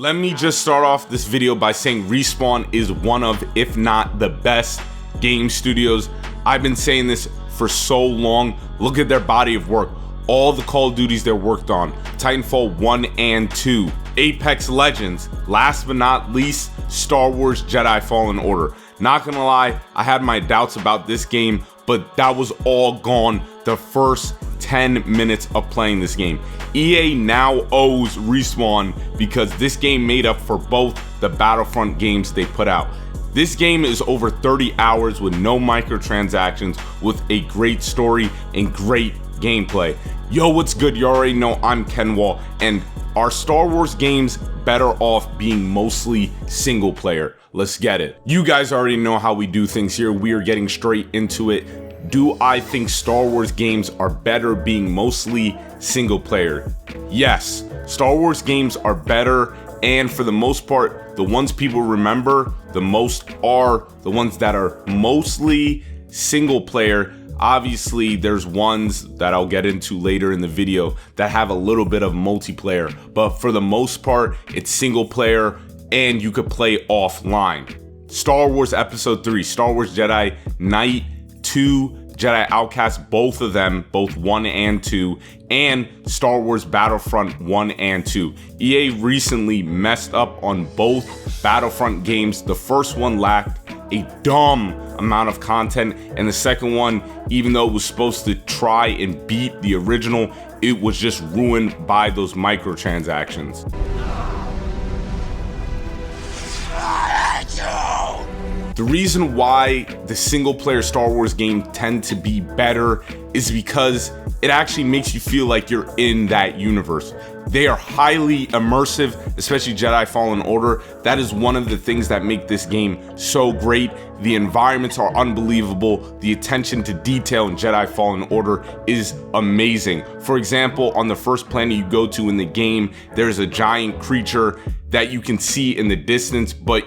Let me just start off this video by saying Respawn is one of, if not the best game studios. I've been saying this for so long. Look at their body of work. All the Call of Duties they're worked on. Titanfall 1 and 2. Apex Legends. Last but not least, Star Wars Jedi Fallen Order. Not gonna lie, I had my doubts about this game, but that was all gone the first 10 minutes of playing this game. EA now owes Respawn because this game made up for both the Battlefront games they put out. This game is over 30 hours with no microtransactions, with a great story and great gameplay. Yo, what's good? You already know I'm Kenwall, and are Star Wars games better off being mostly single player? Let's get it. You guys already know how we do things here. We are getting straight into it. Do I think Star Wars games are better being mostly single player? Yes, Star Wars games are better, and for the most part, the ones people remember the most are the ones that are mostly single player. Obviously, there's ones that I'll get into later in the video that have a little bit of multiplayer, but for the most part, it's single player and you could play offline. Star Wars Episode 3, Star Wars Jedi Knight 2, Jedi Outcast, both of them, both 1 and 2, and Star Wars Battlefront 1 and 2. EA recently messed up on both Battlefront games. The first one lacked a dumb amount of content, and the second one, even though it was supposed to try and beat the original, it was just ruined by those microtransactions. The reason why the single player Star Wars games tend to be better is because it actually makes you feel like you're in that universe. They are highly immersive, especially Jedi Fallen Order. That is one of the things that make this game so great. The environments are unbelievable. The attention to detail in Jedi Fallen Order is amazing. For example, on the first planet you go to in the game, there's a giant creature that you can see in the distance, but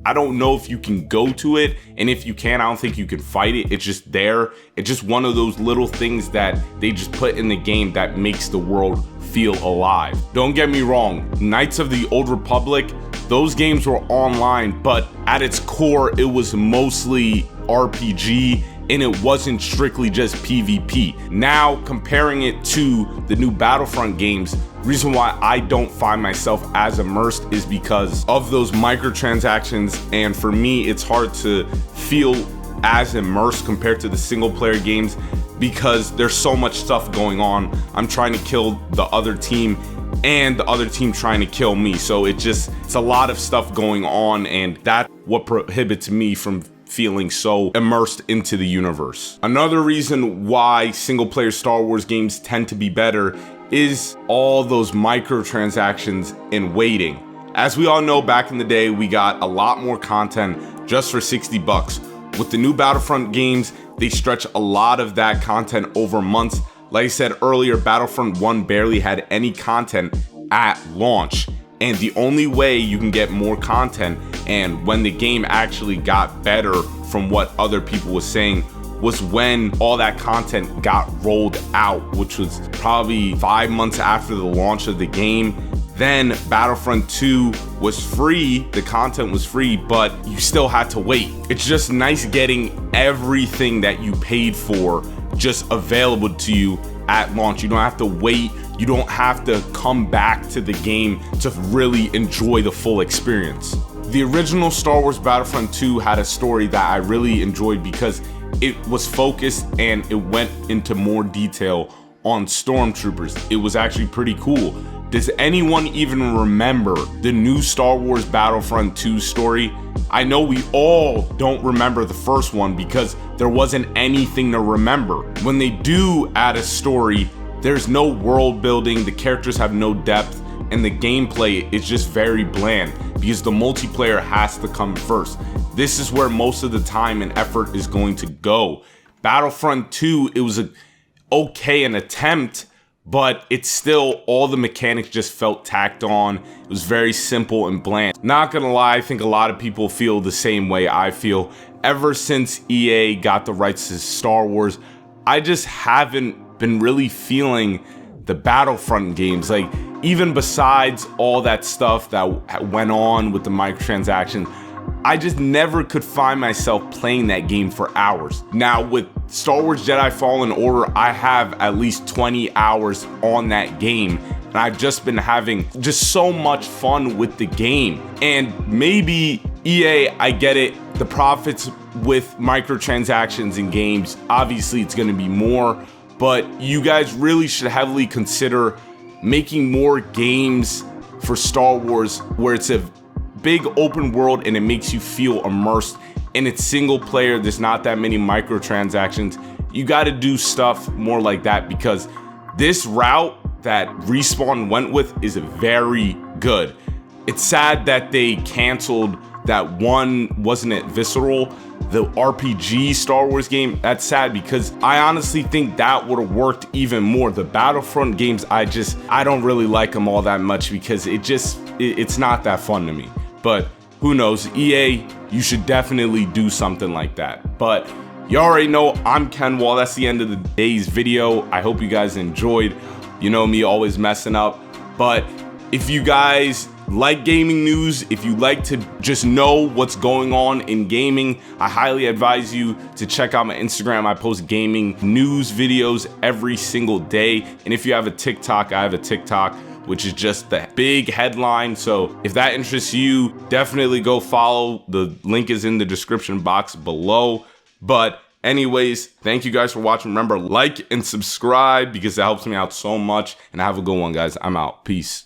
I don't know if you can go to it, and if you can, I don't think you can fight it. It's just there. It's just one of those little things that they just put in the game that makes the world feel alive. Don't get me wrong, Knights of the Old Republic, those games were online, but at its core, it was mostly RPG, and it wasn't strictly just PvP. Now, comparing it to the new Battlefront games, reason why I don't find myself as immersed is because of those microtransactions, and for me, it's hard to feel as immersed compared to the single player games because there's so much stuff going on. I'm trying to kill the other team and the other team trying to kill me, so it's a lot of stuff going on, and that's what prohibits me from feeling so immersed into the universe. Another reason why single player Star Wars games tend to be better is all those microtransactions and waiting. As we all know, back in the day, we got a lot more content just for 60 bucks. With the new Battlefront games, they stretch a lot of that content over months. Like I said earlier, Battlefront 1 barely had any content at launch. And the only way you can get more content, and when the game actually got better from what other people were saying, was when all that content got rolled out, which was probably 5 months after the launch of the game. Then Battlefront 2 was free, the content was free, but you still had to wait. It's just nice getting everything that you paid for just available to you at launch. You don't have to wait. You don't have to come back to the game to really enjoy the full experience. The original Star Wars Battlefront 2 had a story that I really enjoyed because it was focused and it went into more detail on stormtroopers. It was actually pretty cool. Does anyone even remember the new Star Wars Battlefront 2 story? I know we all don't remember the first one because there wasn't anything to remember. When they do add a story, there's no world building, the characters have no depth, and the gameplay is just very bland because the multiplayer has to come first. This is where most of the time and effort is going to go. Battlefront 2, it was an attempt, but it's still, all the mechanics just felt tacked on. It was very simple and bland. Not gonna lie, I think a lot of people feel the same way I feel. Ever since EA got the rights to Star Wars, I just haven't been really feeling the Battlefront games. Like, even besides all that stuff that went on with the microtransactions, I just never could find myself playing that game for hours. Now with Star Wars Jedi Fallen Order, I have at least 20 hours on that game, and I've just been having just so much fun with the game. And maybe EA, I get it, the profits with microtransactions in games, obviously it's gonna be more, but you guys really should heavily consider making more games for Star Wars where it's a big open world and it makes you feel immersed, and it's single player, there's not that many microtransactions. You gotta do stuff more like that, because this route that Respawn went with is very good. It's sad that they canceled that one, wasn't it Visceral, the RPG Star Wars game? That's sad, because I honestly think that would have worked even more. The Battlefront games, I don't really like them all that much, because it's not that fun to me. But who knows, EA, you should definitely do something like that. But you already know, I'm Ken Wall. That's the end of the day's video. I hope you guys enjoyed. You know me, always messing up. But if you guys like gaming news, if you like to just know what's going on in gaming, I highly advise you to check out my Instagram. I post gaming news videos every single day. And if you have a TikTok, I have a TikTok, which is just the big headline. So if that interests you, definitely go follow. The link is in the description box below. But anyways, thank you guys for watching. Remember, like and subscribe, because it helps me out so much. And have a good one, guys. I'm out. Peace.